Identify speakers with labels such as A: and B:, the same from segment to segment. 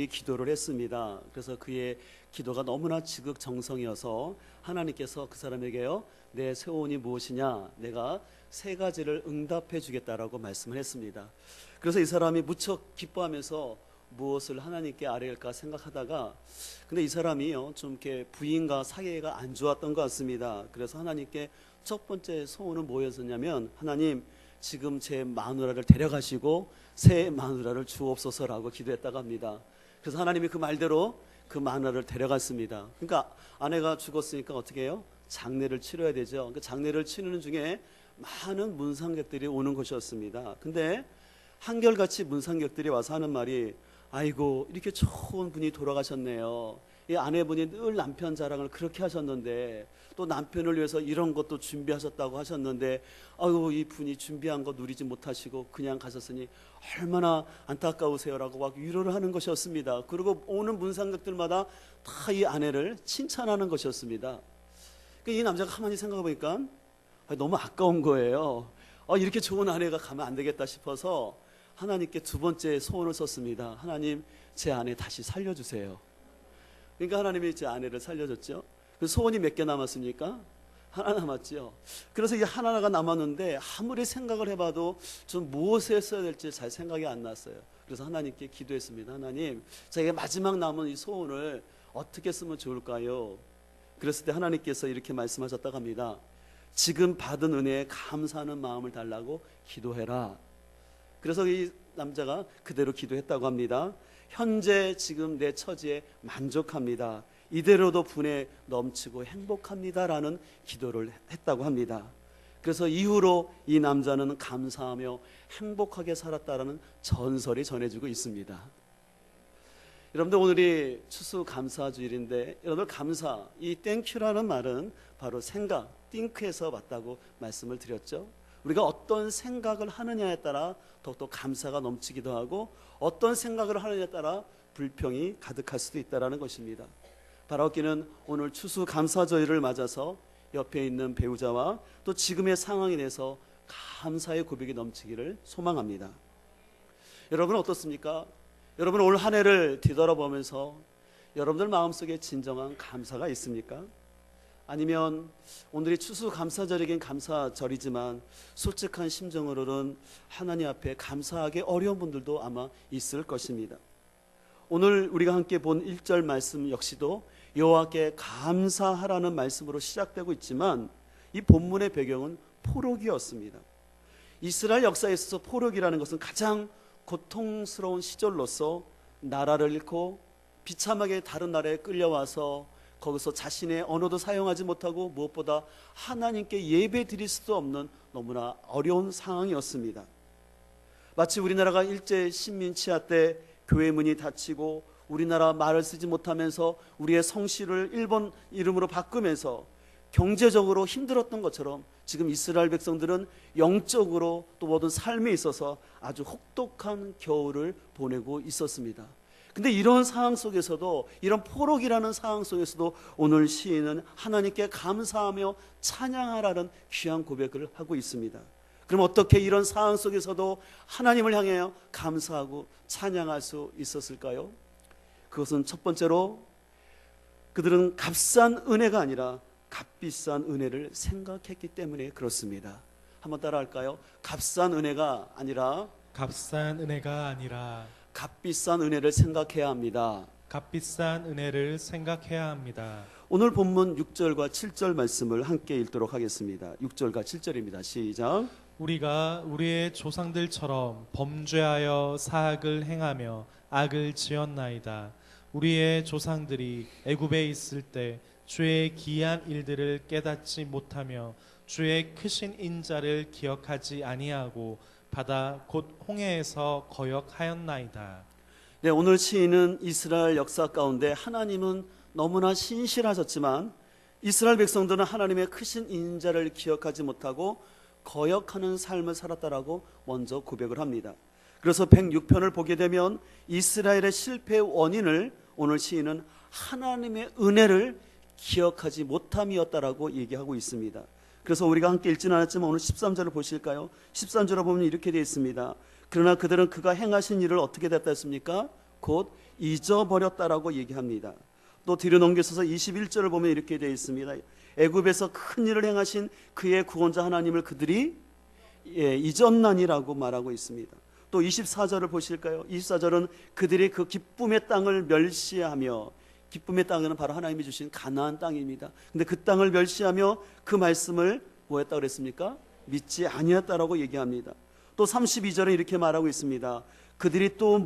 A: 기도를 했습니다. 그래서 그의 기도가 너무나 지극정성이어서 하나님께서 그 사람에게요, 내 세원이 무엇이냐, 내가 세 가지를 응답해 주겠다라고 말씀을 했습니다. 그래서 이 사람이 무척 기뻐하면서 무엇을 하나님께 아뢰일까 생각하다가, 근데 이 사람이요, 좀 이렇게 부인과 사이가 안 좋았던 것 같습니다. 그래서 하나님께 첫 번째 소원은 뭐였었냐면, 하나님, 지금 제 마누라를 데려가시고 새 마누라를 주옵소서라고 기도했다고 합니다. 그래서 하나님이 그 말대로 그 마누라를 데려갔습니다. 그러니까 아내가 죽었으니까 어떻게 해요? 장례를 치러야 되죠. 그 장례를 치르는 중에 많은 문상객들이 오는 것이었습니다. 근데 한결같이 문상객들이 와서 하는 말이, 아이고, 이렇게 좋은 분이 돌아가셨네요. 이 아내분이 늘 남편 자랑을 그렇게 하셨는데, 또 남편을 위해서 이런 것도 준비하셨다고 하셨는데, 아유, 이 분이 준비한 거 누리지 못하시고 그냥 가셨으니 얼마나 안타까우세요라고 막 위로를 하는 것이었습니다. 그리고 오는 문상객들마다 다 이 아내를 칭찬하는 것이었습니다. 이 남자가 가만히 생각해 보니까 너무 아까운 거예요. 이렇게 좋은 아내가 가면 안 되겠다 싶어서 하나님께 두 번째 소원을 썼습니다. 하나님, 제 아내 다시 살려주세요. 그러니까 하나님이 제 아내를 살려줬죠. 그 소원이 몇 개 남았습니까? 하나 남았죠. 그래서 이 하나가 남았는데 아무리 생각을 해봐도 좀 무엇에 써야 될지 잘 생각이 안 났어요. 그래서 하나님께 기도했습니다. 하나님, 제가 마지막 남은 이 소원을 어떻게 쓰면 좋을까요? 그랬을 때 하나님께서 이렇게 말씀하셨다고 합니다. 지금 받은 은혜에 감사하는 마음을 달라고 기도해라. 그래서 이 남자가 그대로 기도했다고 합니다. 현재 지금 내 처지에 만족합니다. 이대로도 분에 넘치고 행복합니다라는 기도를 했다고 합니다. 그래서 이후로 이 남자는 감사하며 행복하게 살았다라는 전설이 전해지고 있습니다. 여러분들, 오늘이 추수감사주일인데, 여러분들 감사, 이 땡큐라는 말은 바로 생각, think에서 왔다고 말씀을 드렸죠. 우리가 어떤 생각을 하느냐에 따라 더욱더 감사가 넘치기도 하고, 어떤 생각을 하느냐에 따라 불평이 가득할 수도 있다는 것입니다. 바라옵기는 오늘 추수감사절을 맞아서 옆에 있는 배우자와 또 지금의 상황에 대해서 감사의 고백이 넘치기를 소망합니다. 여러분은 어떻습니까? 여러분 올 한 해를 뒤돌아보면서 여러분들 마음속에 진정한 감사가 있습니까? 아니면 오늘이 추수감사절이긴 감사절이지만 솔직한 심정으로는 하나님 앞에 감사하기 어려운 분들도 아마 있을 것입니다. 오늘 우리가 함께 본 1절 말씀 역시도 여호와께 감사하라는 말씀으로 시작되고 있지만, 이 본문의 배경은 포로기였습니다. 이스라엘 역사에 있어서 포로기라는 것은 가장 고통스러운 시절로서 나라를 잃고 비참하게 다른 나라에 끌려와서 거기서 자신의 언어도 사용하지 못하고 무엇보다 하나님께 예배 드릴 수도 없는 너무나 어려운 상황이었습니다. 마치 우리나라가 일제 식민 치하 때 교회 문이 닫히고 우리나라 말을 쓰지 못하면서 우리의 성씨를 일본 이름으로 바꾸면서 경제적으로 힘들었던 것처럼 지금 이스라엘 백성들은 영적으로 또 모든 삶에 있어서 아주 혹독한 겨울을 보내고 있었습니다. 근데 이런 상황 속에서도, 이런 포로기라는 상황 속에서도 오늘 시인은 하나님께 감사하며 찬양하라는 귀한 고백을 하고 있습니다. 그럼 어떻게 이런 상황 속에서도 하나님을 향해 감사하고 찬양할 수 있었을까요? 그것은 첫 번째로 그들은 값싼 은혜가 아니라 값비싼 은혜를 생각했기 때문에 그렇습니다. 한번 따라할까요? 값싼 은혜가 아니라 값비싼 은혜를 생각해야 합니다.
B: 값비싼 은혜를 생각해야 합니다.
A: 오늘 본문 6절과 7절 말씀을 함께 읽도록 하겠습니다. 6절과 7절입니다. 시작.
B: 우리가 우리의 조상들처럼 범죄하여 사악을 행하며 악을 지었나이다. 우리의 조상들이 애굽에 있을 때 주의 기이한 일들을 깨닫지 못하며 주의 크신 인자를 기억하지 아니하고 바다 곧 홍해에서 거역하였나이다.
A: 네, 오늘 시인은 이스라엘 역사 가운데 하나님은 너무나 신실하셨지만 이스라엘 백성들은 하나님의 크신 인자를 기억하지 못하고 거역하는 삶을 살았다라고 먼저 고백을 합니다. 그래서 106편을 보게 되면 이스라엘의 실패의 원인을 오늘 시인은 하나님의 은혜를 기억하지 못함이었다라고 얘기하고 있습니다. 그래서 우리가 함께 읽지는 않았지만 오늘 13절을 보실까요? 13절을 보면 이렇게 되어 있습니다. 그러나 그들은 그가 행하신 일을 어떻게 됐다 했습니까? 곧 잊어버렸다라고 얘기합니다. 또 뒤로 넘겨서서 21절을 보면 이렇게 되어 있습니다. 애굽에서 큰 일을 행하신 그의 구원자 하나님을 그들이 잊었나니라고 말하고 있습니다. 또 24절을 보실까요? 24절은 그들이 그 기쁨의 땅을 멸시하며, 기쁨의 땅은 바로 하나님이 주신 가나안 땅입니다. 근데 그 땅을 멸시하며 그 말씀을 뭐 했다고 그랬습니까? 믿지 아니었다라고 얘기합니다. 또 32절은 이렇게 말하고 있습니다. 그들이 또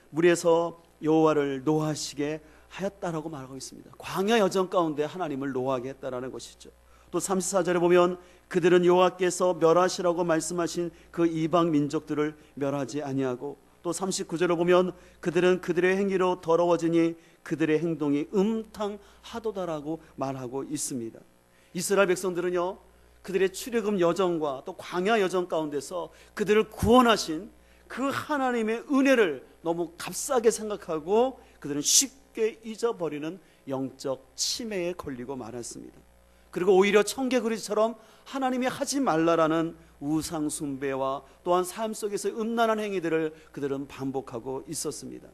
A: 물에서 여호와를 노하시게 하였다라고 말하고 있습니다. 광야 여정 가운데 하나님을 노하게 했다라는 것이죠. 또 34절에 보면 그들은 여호와께서 멸하시라고 말씀하신 그 이방 민족들을 멸하지 아니하고, 또 39절을 보면 그들은 그들의 행위로 더러워지니 그들의 행동이 음탕하도다라고 말하고 있습니다. 이스라엘 백성들은요, 그들의 출애굽 여정과 또 광야 여정 가운데서 그들을 구원하신 그 하나님의 은혜를 너무 값싸게 생각하고 그들은 쉽게 잊어버리는 영적 치매에 걸리고 말았습니다. 그리고 오히려 청개구리처럼 하나님이 하지 말라라는 우상 숭배와 또한 삶 속에서 음란한 행위들을 그들은 반복하고 있었습니다.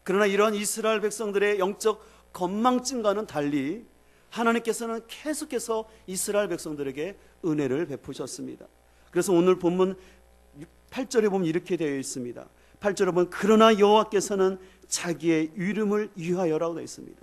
A: 그러나 이러한 이스라엘 백성들의 영적 건망증과는 달리 하나님께서는 계속해서 이스라엘 백성들에게 은혜를 베푸셨습니다. 그래서 오늘 본문 8절에 보면 이렇게 되어 있습니다. 8절에 보면 그러나 여호와께서는 자기의 이름을 위하여라고 되어 있습니다.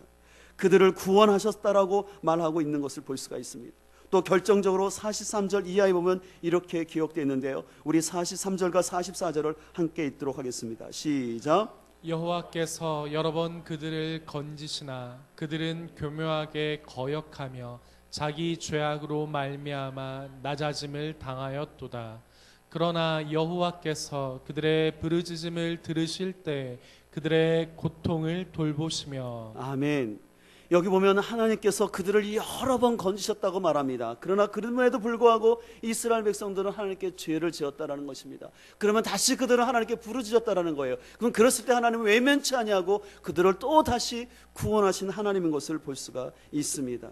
A: 그들을 구원하셨다라고 말하고 있는 것을 볼 수가 있습니다. 또 결정적으로 43절 이하에 보면 이렇게 기록되어 있는데요, 우리 43절과 44절을 함께 읽도록 하겠습니다. 시작.
B: 여호와께서 여러 번 그들을 건지시나 그들은 교묘하게 거역하며 자기 죄악으로 말미암아 낮아짐을 당하였도다. 그러나 여호와께서 그들의 부르짖음을 들으실 때 그들의 고통을 돌보시며.
A: 아멘. 여기 보면 하나님께서 그들을 여러 번 건지셨다고 말합니다. 그러나 그럼에도 불구하고 이스라엘 백성들은 하나님께 죄를 지었다라는 것입니다. 그러면 다시 그들은 하나님께 부르짖었다라는 거예요. 그럼 그랬을 때 하나님은 외면치 아니하고 그들을 또 다시 구원하신 하나님인 것을 볼 수가 있습니다.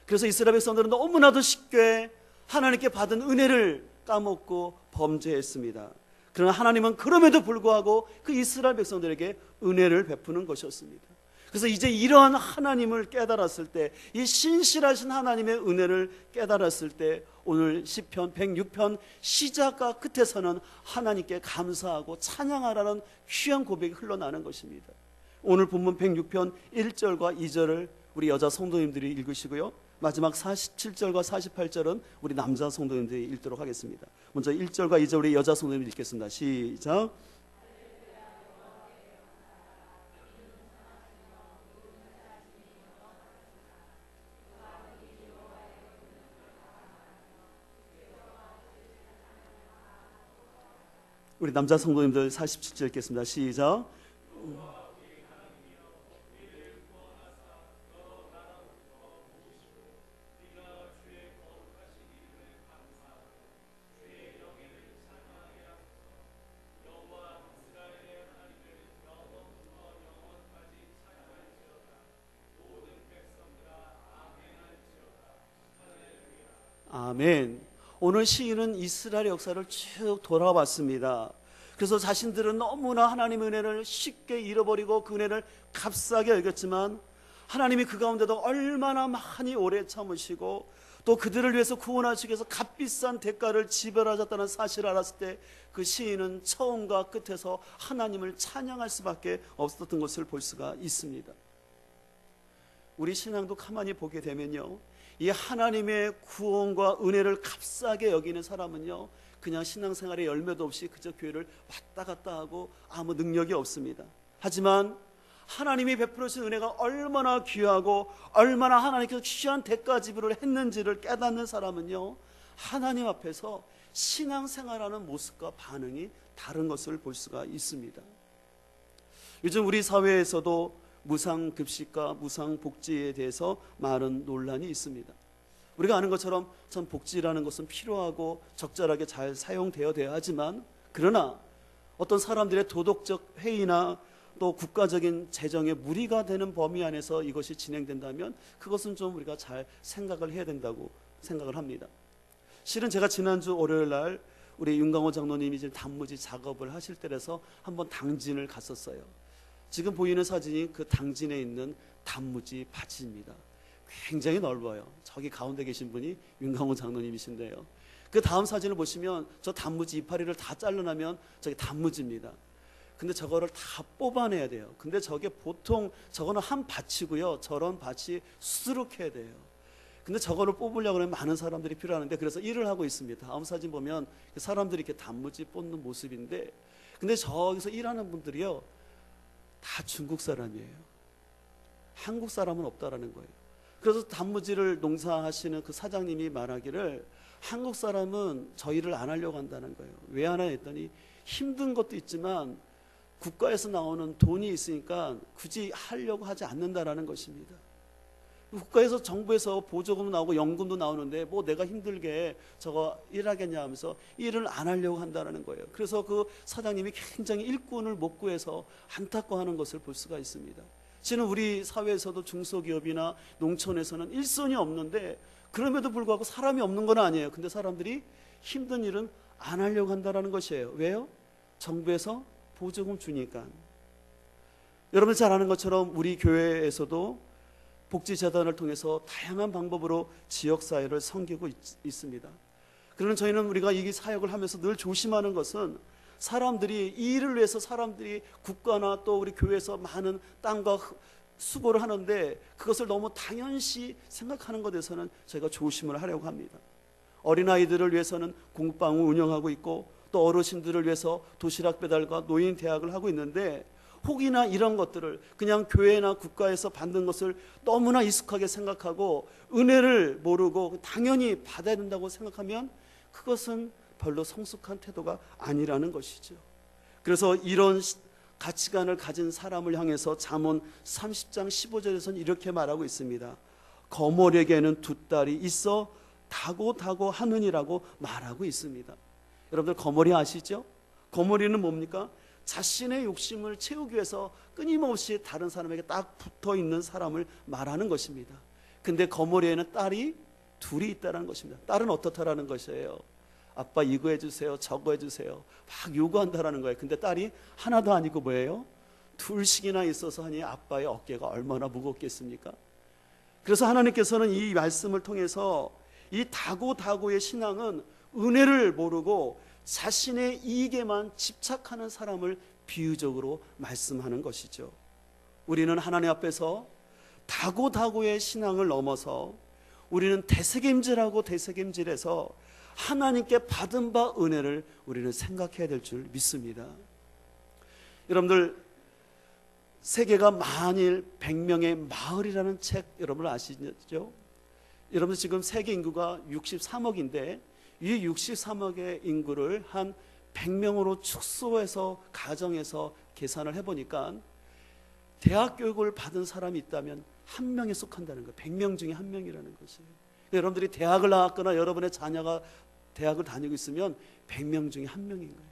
A: 그래서 이스라엘 백성들은 너무나도 쉽게 하나님께 받은 은혜를 까먹고 범죄했습니다. 그러나 하나님은 그럼에도 불구하고 그 이스라엘 백성들에게 은혜를 베푸는 것이었습니다. 그래서 이제 이러한 하나님을 깨달았을 때, 이 신실하신 하나님의 은혜를 깨달았을 때 오늘 시편 106편 시작과 끝에서는 하나님께 감사하고 찬양하라는 귀한 고백이 흘러나는 것입니다. 오늘 본문 106편 1절과 2절을 우리 여자 성도님들이 읽으시고요, 마지막 47절과 48절은 우리 남자 성도님들이 읽도록 하겠습니다. 먼저 1절과 2절 우리 여자 성도님들 읽겠습니다. 시작. 우리 남자 성도님들 47절 읽겠습니다. 시작. 아멘. 오늘 시인은 이스라엘의 역사를 쭉 돌아봤습니다. 그래서 자신들은 너무나 하나님의 은혜를 쉽게 잃어버리고 그 은혜를 값싸게 여겼지만 하나님이 그 가운데도 얼마나 많이 오래 참으시고 또 그들을 위해서 구원하시기 위해서 값비싼 대가를 지불하셨다는 사실을 알았을 때 그 시인은 처음과 끝에서 하나님을 찬양할 수밖에 없었던 것을 볼 수가 있습니다. 우리 신앙도 가만히 보게 되면요, 이 하나님의 구원과 은혜를 값싸게 여기는 사람은요, 그냥 신앙생활에 열매도 없이 그저 교회를 왔다 갔다 하고 아무 능력이 없습니다. 하지만 하나님이 베풀어 주신 은혜가 얼마나 귀하고 얼마나 하나님께서 귀한 대가 지불을 했는지를 깨닫는 사람은요, 하나님 앞에서 신앙생활하는 모습과 반응이 다른 것을 볼 수가 있습니다. 요즘 우리 사회에서도 무상급식과 무상복지에 대해서 많은 논란이 있습니다. 우리가 아는 것처럼 참 복지라는 것은 필요하고 적절하게 잘 사용되어야 하지만, 그러나 어떤 사람들의 도덕적 회의나 또 국가적인 재정에 무리가 되는 범위 안에서 이것이 진행된다면 그것은 좀 우리가 잘 생각을 해야 된다고 생각을 합니다. 실은 제가 지난주 월요일 날 우리 윤강호 장로님이 지금 단무지 작업을 하실 때라서 한번 당진을 갔었어요. 지금 보이는 사진이 그 당진에 있는 단무지 밭입니다. 굉장히 넓어요. 저기 가운데 계신 분이 윤강호 장로님이신데요. 그 다음 사진을 보시면 저 단무지 이파리를 다 잘라내면 저게 단무지입니다. 근데 저거를 다 뽑아내야 돼요. 근데 저게 보통 저거는 한 밭이고요. 저런 밭이 수두룩해야 돼요. 근데 저거를 뽑으려고 하면 많은 사람들이 필요하는데 그래서 일을 하고 있습니다. 다음 사진 보면 사람들이 이렇게 단무지 뽑는 모습인데 근데 저기서 일하는 분들이요. 다 중국 사람이에요. 한국 사람은 없다라는 거예요. 그래서 단무지를 농사하시는 그 사장님이 말하기를 한국 사람은 저 일을 안 하려고 한다는 거예요. 왜 하나 했더니 힘든 것도 있지만 국가에서 나오는 돈이 있으니까 굳이 하려고 하지 않는다라는 것입니다. 국가에서 정부에서 보조금 나오고 연금도 나오는데 뭐 내가 힘들게 저거 일하겠냐 하면서 일을 안 하려고 한다는 거예요. 그래서 그 사장님이 굉장히 일꾼을 못 구해서 안타까워하는 것을 볼 수가 있습니다. 지금 우리 사회에서도 중소기업이나 농촌에서는 일손이 없는데 그럼에도 불구하고 사람이 없는 건 아니에요. 근데 사람들이 힘든 일은 안 하려고 한다는 것이에요. 왜요? 정부에서 보조금 주니까. 여러분 잘 아는 것처럼 우리 교회에서도 복지재단을 통해서 다양한 방법으로 지역사회를 섬기고 있습니다. 그러나 저희는 우리가 이 사역을 하면서 늘 조심하는 것은 사람들이 이 일을 위해서 사람들이 국가나 또 우리 교회에서 많은 땅과 수고를 하는데 그것을 너무 당연시 생각하는 것에서는 저희가 조심을 하려고 합니다. 어린아이들을 위해서는 공방을 운영하고 있고 또 어르신들을 위해서 도시락 배달과 노인 대학을 하고 있는데 혹이나 이런 것들을 그냥 교회나 국가에서 받는 것을 너무나 익숙하게 생각하고 은혜를 모르고 당연히 받아야 된다고 생각하면 그것은 별로 성숙한 태도가 아니라는 것이죠. 그래서 이런 가치관을 가진 사람을 향해서 잠언 30장 15절에서는 이렇게 말하고 있습니다. 거머리에게는 두 딸이 있어 다고다고 하느니라고 말하고 있습니다. 여러분들 거머리 아시죠? 거머리는 뭡니까? 자신의 욕심을 채우기 위해서 끊임없이 다른 사람에게 딱 붙어있는 사람을 말하는 것입니다. 근데 거머리에는 딸이 둘이 있다는 것입니다. 딸은 어떻다라는 것이에요. 아빠 이거 해주세요, 저거 해주세요 막 요구한다라는 거예요. 근데 딸이 하나도 아니고 뭐예요? 둘씩이나 있어서 하니 아빠의 어깨가 얼마나 무겁겠습니까? 그래서 하나님께서는 이 말씀을 통해서 이 다고다고의 신앙은 은혜를 모르고 자신의 이익에만 집착하는 사람을 비유적으로 말씀하는 것이죠. 우리는 하나님 앞에서 다고다고의 신앙을 넘어서 우리는 대책임질하고 대책임질해서 하나님께 받은 바 은혜를 우리는 생각해야 될 줄 믿습니다. 여러분들 세계가 만일 100명의 마을이라는 책 여러분 아시죠? 여러분 지금 세계 인구가 63억인데 이 63억의 인구를 한 100명으로 축소해서 가정해서 계산을 해보니까 대학 교육을 받은 사람이 있다면 한 명에 속한다는 거예요. 100명 중에 한 명이라는 것이에요. 여러분들이 대학을 나왔거나 여러분의 자녀가 대학을 다니고 있으면 100명 중에 한 명인 거예요.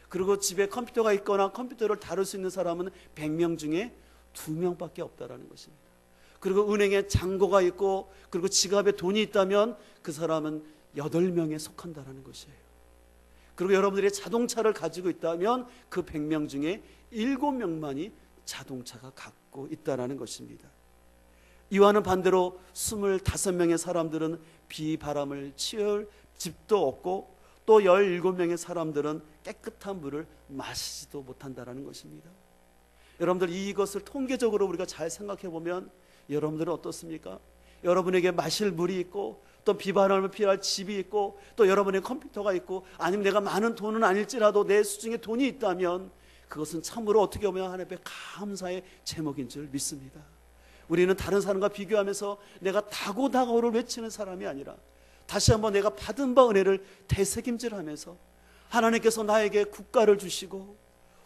A: 그리고 집에 컴퓨터가 있거나 컴퓨터를 다룰 수 있는 사람은 100명 중에 2명밖에 없다라는 것입니다. 그리고 은행에 잔고가 있고 그리고 지갑에 돈이 있다면 그 사람은 8명에 속한다라는 것이에요. 그리고 여러분들이 자동차를 가지고 있다면 그 100명 중에 7명만이 자동차가 갖고 있다라는 것입니다. 이와는 반대로 25명의 사람들은 비바람을 치울 집도 없고 또 17명의 사람들은 깨끗한 물을 마시지도 못한다라는 것입니다. 여러분들 이것을 통계적으로 우리가 잘 생각해 보면 여러분들은 어떻습니까? 여러분에게 마실 물이 있고 또 비바람을 피할 집이 있고 또 여러분의 컴퓨터가 있고 아니면 내가 많은 돈은 아닐지라도 내 수중에 돈이 있다면 그것은 참으로 어떻게 보면 하나님 앞에 감사의 제목인 줄 믿습니다. 우리는 다른 사람과 비교하면서 내가 다고다고를 외치는 사람이 아니라 다시 한번 내가 받은 바 은혜를 되새김질하면서 하나님께서 나에게 국가를 주시고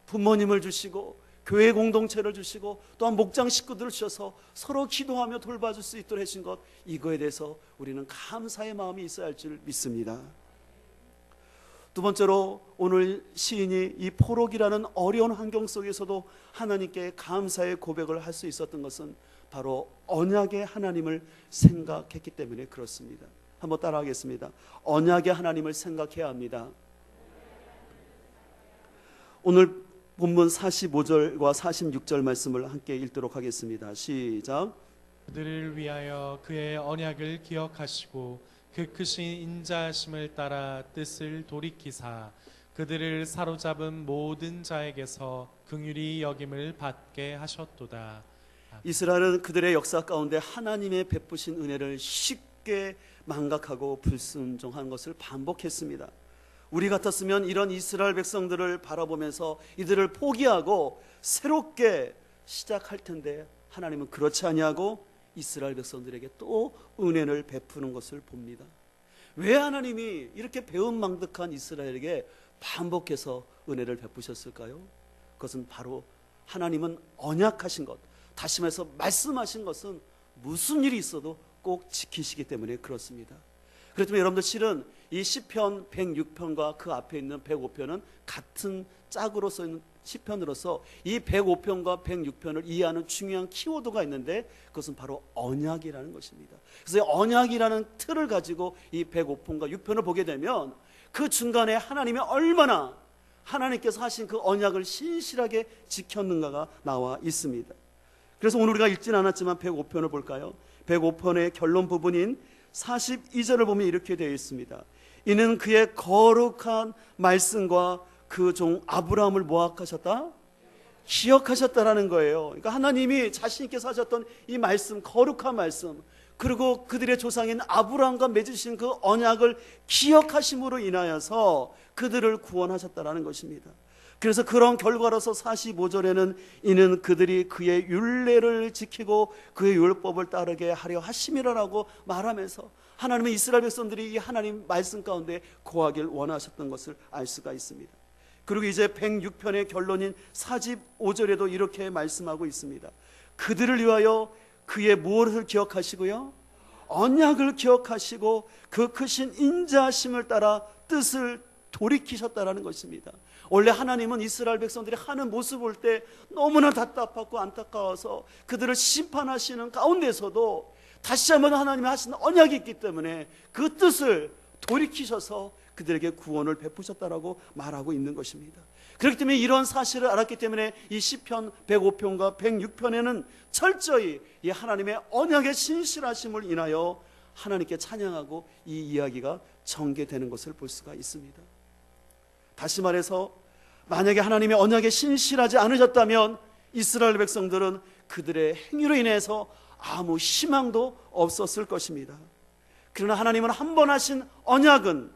A: 부모님을 주시고 교회 공동체를 주시고 또한 목장 식구들을 주셔서 서로 기도하며 돌봐줄 수 있도록 해주신 것, 이거에 대해서 우리는 감사의 마음이 있어야 할 줄 믿습니다. 두 번째로 오늘 시인이 이 포록이라는 어려운 환경 속에서도 하나님께 감사의 고백을 할 수 있었던 것은 바로 언약의 하나님을 생각했기 때문에 그렇습니다. 한번 따라하겠습니다. 언약의 하나님을 생각해야 합니다. 오늘 본문 45절과 46절 말씀을 함께 읽도록 하겠습니다. 시작.
B: 그들을 위하여 그의 언약을 기억하시고 그 크신 인자하심을 따라 뜻을 돌이키사 그들을 사로잡은 모든 자에게서 긍휼히 여김을 받게 하셨도다.
A: 이스라엘은 그들의 역사 가운데 하나님의 베푸신 은혜를 쉽게 망각하고 불순종한 것을 반복했습니다. 우리 같았으면 이런 이스라엘 백성들을 바라보면서 이들을 포기하고 새롭게 시작할 텐데 하나님은 그렇지 아니하고 이스라엘 백성들에게 또 은혜를 베푸는 것을 봅니다. 왜 하나님이 이렇게 배은망덕한 이스라엘에게 반복해서 은혜를 베푸셨을까요? 그것은 바로 하나님은 언약하신 것, 다시 말해서 말씀하신 것은 무슨 일이 있어도 꼭 지키시기 때문에 그렇습니다. 그렇다면 여러분들 실은 이 시편 106편과 그 앞에 있는 105편은 같은 짝으로 써있는 시편으로서 이 105편과 106편을 이해하는 중요한 키워드가 있는데 그것은 바로 언약이라는 것입니다. 그래서 언약이라는 틀을 가지고 이 105편과 6편을 보게 되면 그 중간에 하나님이 얼마나 하나님께서 하신 그 언약을 신실하게 지켰는가가 나와 있습니다. 그래서 오늘 우리가 읽진 않았지만 105편을 볼까요? 105편의 결론 부분인 42절을 보면 이렇게 되어 있습니다. 이는 그의 거룩한 말씀과 그 종 아브라함을 뭐하셨다? 기억하셨다라는 거예요. 그러니까 하나님이 자신 있게 하셨던 이 말씀, 거룩한 말씀, 그리고 그들의 조상인 아브라함과 맺으신 그 언약을 기억하심으로 인하여서 그들을 구원하셨다라는 것입니다. 그래서 그런 결과로서 45절에는 이는 그들이 그의 율례를 지키고 그의 율법을 따르게 하려 하심이라고 말하면서 하나님은 이스라엘 백성들이 이 하나님 말씀 가운데 거하길 원하셨던 것을 알 수가 있습니다. 그리고 이제 106편의 결론인 45절에도 이렇게 말씀하고 있습니다. 그들을 위하여 그의 무엇을 기억하시고요? 언약을 기억하시고 그 크신 인자하심을 따라 뜻을 돌이키셨다라는 것입니다. 원래 하나님은 이스라엘 백성들이 하는 모습을 볼 때 너무나 답답하고 안타까워서 그들을 심판하시는 가운데서도 다시 한번 하나님이 하신 언약이 있기 때문에 그 뜻을 돌이키셔서 그들에게 구원을 베푸셨다라고 말하고 있는 것입니다. 그렇기 때문에 이런 사실을 알았기 때문에 이 시편 105편과 106편에는 철저히 이 하나님의 언약의 신실하심을 인하여 하나님께 찬양하고 이 이야기가 전개되는 것을 볼 수가 있습니다. 다시 말해서 만약에 하나님의 언약에 신실하지 않으셨다면 이스라엘 백성들은 그들의 행위로 인해서 아무 희망도 없었을 것입니다. 그러나 하나님은 한 번 하신 언약은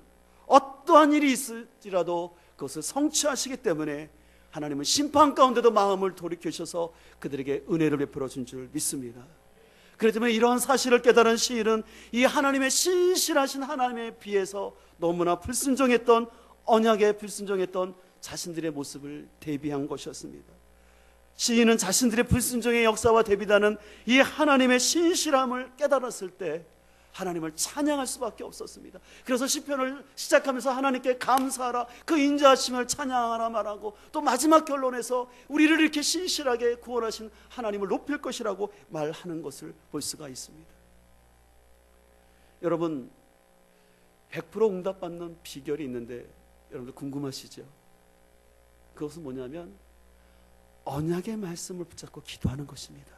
A: 어떠한 일이 있을지라도 그것을 성취하시기 때문에 하나님은 심판 가운데도 마음을 돌이키셔서 그들에게 은혜를 베풀어 준 줄 믿습니다. 그렇기 때문에 이러한 사실을 깨달은 시인은 이 하나님의 신실하신 하나님에 비해서 너무나 불순종했던 언약에 불순종했던 자신들의 모습을 대비한 것이었습니다. 시인은 자신들의 불순종의 역사와 대비하는 이 하나님의 신실함을 깨달았을 때 하나님을 찬양할 수밖에 없었습니다. 그래서 시편을 시작하면서 하나님께 감사하라, 그 인자하심을 찬양하라 말하고 또 마지막 결론에서 우리를 이렇게 신실하게 구원하신 하나님을 높일 것이라고 말하는 것을 볼 수가 있습니다. 여러분 100% 응답받는 비결이 있는데 여러분들 궁금하시죠? 그것은 뭐냐면 언약의 말씀을 붙잡고 기도하는 것입니다.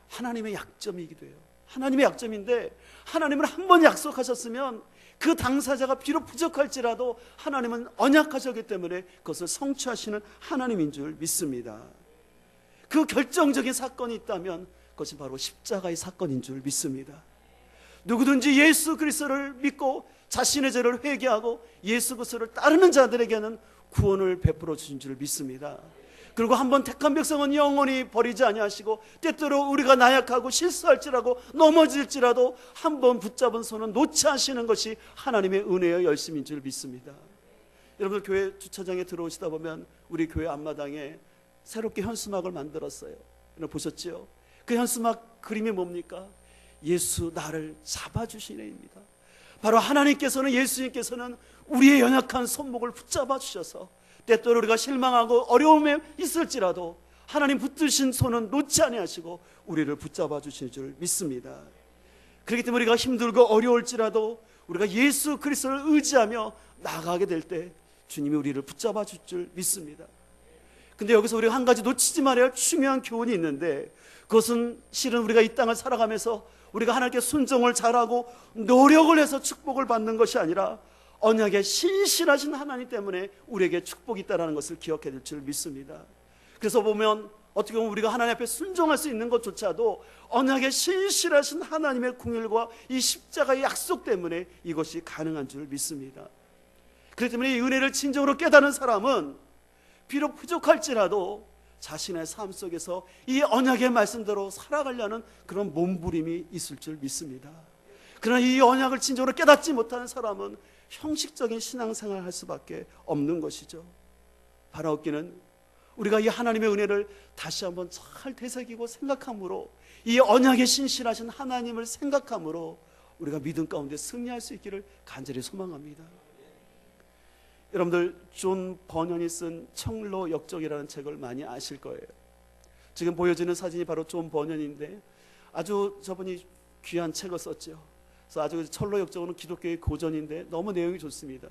A: 하나님의 약점이기도 해요. 하나님의 약점인데 하나님은 한 번 약속하셨으면 그 당사자가 비록 부족할지라도 하나님은 언약하셨기 때문에 그것을 성취하시는 하나님인 줄 믿습니다. 그 결정적인 사건이 있다면 그것이 바로 십자가의 사건인 줄 믿습니다. 누구든지 예수 그리스도를 믿고 자신의 죄를 회개하고 예수 그리스도를 따르는 자들에게는 구원을 베풀어 주신 줄 믿습니다. 그리고 한번 택한 백성은 영원히 버리지 아니하시고 때때로 우리가 나약하고 실수할지라도 넘어질지라도 한번 붙잡은 손은 놓지 않으시는 것이 하나님의 은혜의 열심인 줄 믿습니다. 여러분들 교회 주차장에 들어오시다 보면 우리 교회 앞마당에 새롭게 현수막을 만들었어요. 여러분 보셨지요? 그 현수막 그림이 뭡니까? 예수 나를 잡아주시네입니다. 바로 하나님께서는 예수님께서는 우리의 연약한 손목을 붙잡아 주셔서 때때로 우리가 실망하고 어려움에 있을지라도 하나님 붙드신 손은 놓지 아니하시고 우리를 붙잡아 주실 줄 믿습니다. 그렇기 때문에 우리가 힘들고 어려울지라도 우리가 예수 그리스도를 의지하며 나아가게 될 때 주님이 우리를 붙잡아 줄 줄 믿습니다. 근데 여기서 우리가 한 가지 놓치지 말아야 할 중요한 교훈이 있는데, 그것은 실은 우리가 이 땅을 살아가면서 우리가 하나님께 순종을 잘하고 노력을 해서 축복을 받는 것이 아니라 언약에 신실하신 하나님 때문에 우리에게 축복이 있다는 것을 기억해야 될 줄 믿습니다. 그래서 보면 어떻게 보면 우리가 하나님 앞에 순종할 수 있는 것조차도 언약에 신실하신 하나님의 궁율과 이 십자가의 약속 때문에 이것이 가능한 줄 믿습니다. 그렇기 때문에 이 은혜를 진정으로 깨닫는 사람은 비록 부족할지라도 자신의 삶 속에서 이 언약의 말씀대로 살아가려는 그런 몸부림이 있을 줄 믿습니다. 그러나 이 언약을 진정으로 깨닫지 못하는 사람은 형식적인 신앙생활을 할 수밖에 없는 것이죠. 바라옵기는 우리가 이 하나님의 은혜를 다시 한번 잘 되새기고 생각함으로, 이 언약에 신실하신 하나님을 생각함으로 우리가 믿음 가운데 승리할 수 있기를 간절히 소망합니다. 여러분들 존 버년이 쓴 청로 역정이라는 책을 많이 아실 거예요. 지금 보여지는 사진이 바로 존 버년인데 아주 저분이 귀한 책을 썼죠. 그래서 아주 철로 역정은 기독교의 고전인데 너무 내용이 좋습니다.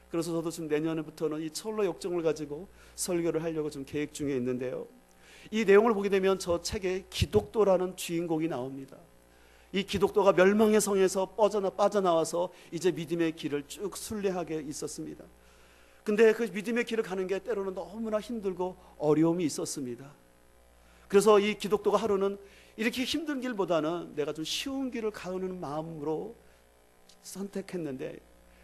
A: 그래서 저도 지금 내년부터는 이 철로 역정을 가지고 설교를 하려고 좀 계획 중에 있는데요. 이 내용을 보게 되면 저 책에 기독도라는 주인공이 나옵니다. 이 기독도가 멸망의 성에서 빠져나와서 이제 믿음의 길을 쭉 순례하게 있었습니다. 근데 그 믿음의 길을 가는 게 때로는 너무나 힘들고 어려움이 있었습니다. 그래서 이 기독도가 하루는 이렇게 힘든 길보다는 내가 좀 쉬운 길을 가는 마음으로 선택했는데,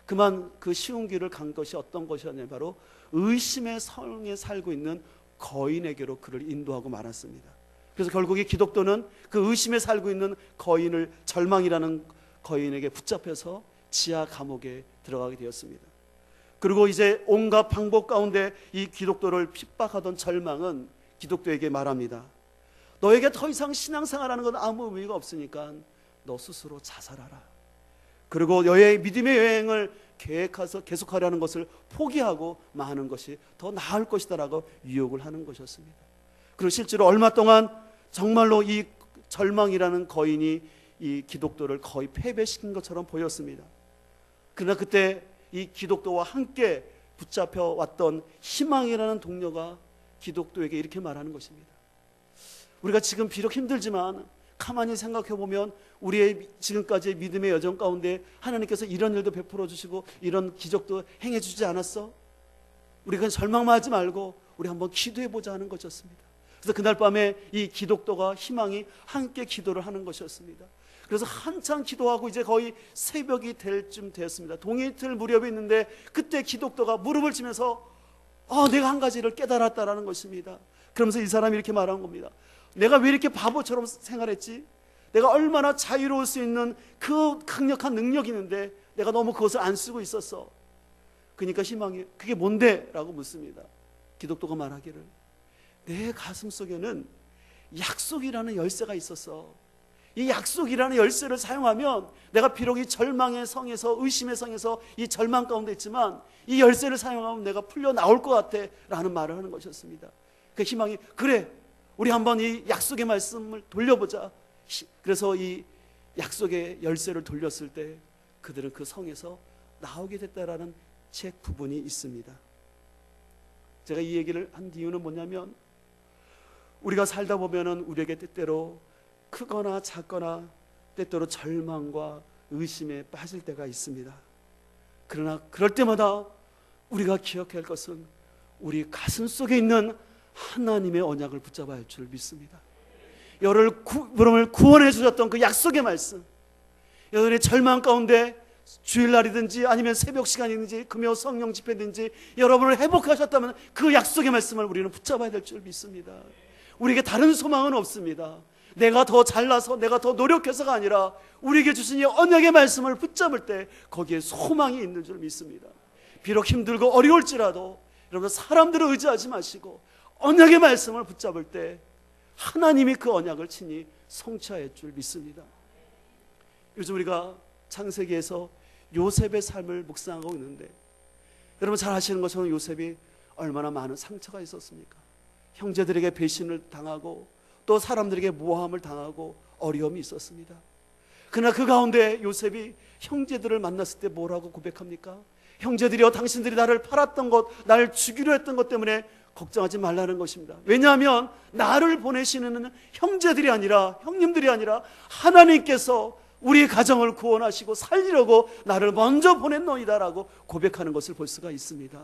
A: 그만 그 쉬운 길을 간 것이 어떤 것이었냐면 바로 의심의 성에 살고 있는 거인에게로 그를 인도하고 말았습니다. 그래서 결국 이 기독도는 그 의심에 살고 있는 거인을, 절망이라는 거인에게 붙잡혀서 지하 감옥에 들어가게 되었습니다. 그리고 이제 온갖 방법 가운데 이 기독도를 핍박하던 절망은 기독도에게 말합니다. 너에게 더 이상 신앙생활하는 건 아무 의미가 없으니까 너 스스로 자살하라. 그리고 너의 믿음의 여행을 계획해서 계속하려는 것을 포기하고 마는 것이 더 나을 것이다라고 유혹을 하는 것이었습니다. 그리고 실제로 얼마 동안 정말로 이 절망이라는 거인이 이 기독도를 거의 패배시킨 것처럼 보였습니다. 그러나 그때 이 기독도와 함께 붙잡혀 왔던 희망이라는 동료가 기독도에게 이렇게 말하는 것입니다. 우리가 지금 비록 힘들지만 가만히 생각해 보면 우리의 지금까지의 믿음의 여정 가운데 하나님께서 이런 일도 베풀어 주시고 이런 기적도 행해 주지 않았어? 우리가 절망만 하지 말고 우리 한번 기도해 보자 하는 것이었습니다. 그래서 그날 밤에 이 기독도가 희망이 함께 기도를 하는 것이었습니다. 그래서 한참 기도하고 이제 거의 새벽이 될 쯤 되었습니다. 동이틀 무렵이 있는데 그때 기독도가 무릎을 치면서 내가 한 가지를 깨달았다라는 것입니다. 그러면서 이 사람이 이렇게 말한 겁니다. 내가 왜 이렇게 바보처럼 생활했지? 내가 얼마나 자유로울 수 있는 그 강력한 능력이 있는데 내가 너무 그것을 안 쓰고 있었어. 그러니까 희망이 그게 뭔데? 라고 묻습니다. 기독도가 말하기를 내 가슴 속에는 약속이라는 열쇠가 있었어. 이 약속이라는 열쇠를 사용하면 내가 비록 이 절망의 성에서, 의심의 성에서 이 절망 가운데 있지만 이 열쇠를 사용하면 내가 풀려 나올 것 같아 라는 말을 하는 것이었습니다. 그 희망이 그래, 우리 한번 이 약속의 말씀을 돌려보자. 그래서 이 약속의 열쇠를 돌렸을 때 그들은 그 성에서 나오게 됐다라는 책 부분이 있습니다. 제가 이 얘기를 한 이유는 뭐냐면 우리가 살다 보면은 우리에게 때때로 크거나 작거나 때때로 절망과 의심에 빠질 때가 있습니다. 그러나 그럴 때마다 우리가 기억해야 할 것은 우리 가슴 속에 있는 하나님의 언약을 붙잡아야 할 줄 믿습니다. 여러분을 구원해 주셨던 그 약속의 말씀, 여러분의 절망 가운데 주일날이든지 아니면 새벽 시간이든지 금요 성령 집회든지 여러분을 회복하셨다면 그 약속의 말씀을 우리는 붙잡아야 될 줄 믿습니다. 우리에게 다른 소망은 없습니다. 내가 더 잘나서 내가 더 노력해서가 아니라 우리에게 주신 이 언약의 말씀을 붙잡을 때 거기에 소망이 있는 줄 믿습니다. 비록 힘들고 어려울지라도 여러분 사람들을 의지하지 마시고 언약의 말씀을 붙잡을 때 하나님이 그 언약을 친히 성취할 줄 믿습니다. 요즘 우리가 창세기에서 요셉의 삶을 묵상하고 있는데 여러분 잘 아시는 것처럼 요셉이 얼마나 많은 상처가 있었습니까? 형제들에게 배신을 당하고 또 사람들에게 모함을 당하고 어려움이 있었습니다. 그러나 그 가운데 요셉이 형제들을 만났을 때 뭐라고 고백합니까? 형제들이여 당신들이 나를 팔았던 것, 나를 죽이려 했던 것 때문에 걱정하지 말라는 것입니다. 왜냐하면 나를 보내시는 형제들이 아니라, 형님들이 아니라 하나님께서 우리 가정을 구원하시고 살리려고 나를 먼저 보냈노이다라고 고백하는 것을 볼 수가 있습니다.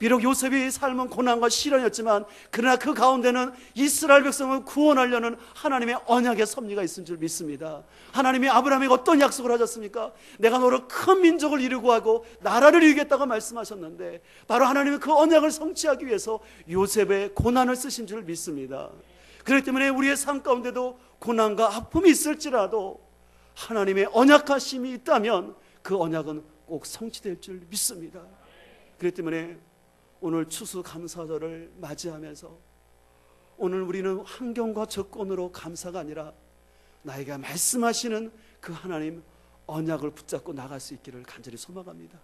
A: 비록 요셉의 삶은 고난과 시련이었지만 그러나 그 가운데는 이스라엘 백성을 구원하려는 하나님의 언약의 섭리가 있은 줄 믿습니다. 하나님이 아브라함에게 어떤 약속을 하셨습니까? 내가 너를 큰 민족을 이루고 하고 나라를 이루겠다고 말씀하셨는데 바로 하나님의 그 언약을 성취하기 위해서 요셉의 고난을 쓰신 줄 믿습니다. 그렇기 때문에 우리의 삶 가운데도 고난과 아픔이 있을지라도 하나님의 언약하심이 있다면 그 언약은 꼭 성취될 줄 믿습니다. 그렇기 때문에 오늘 추수감사절을 맞이하면서 오늘 우리는 환경과 조건으로 감사가 아니라 나에게 말씀하시는 그 하나님 언약을 붙잡고 나갈 수 있기를 간절히 소망합니다.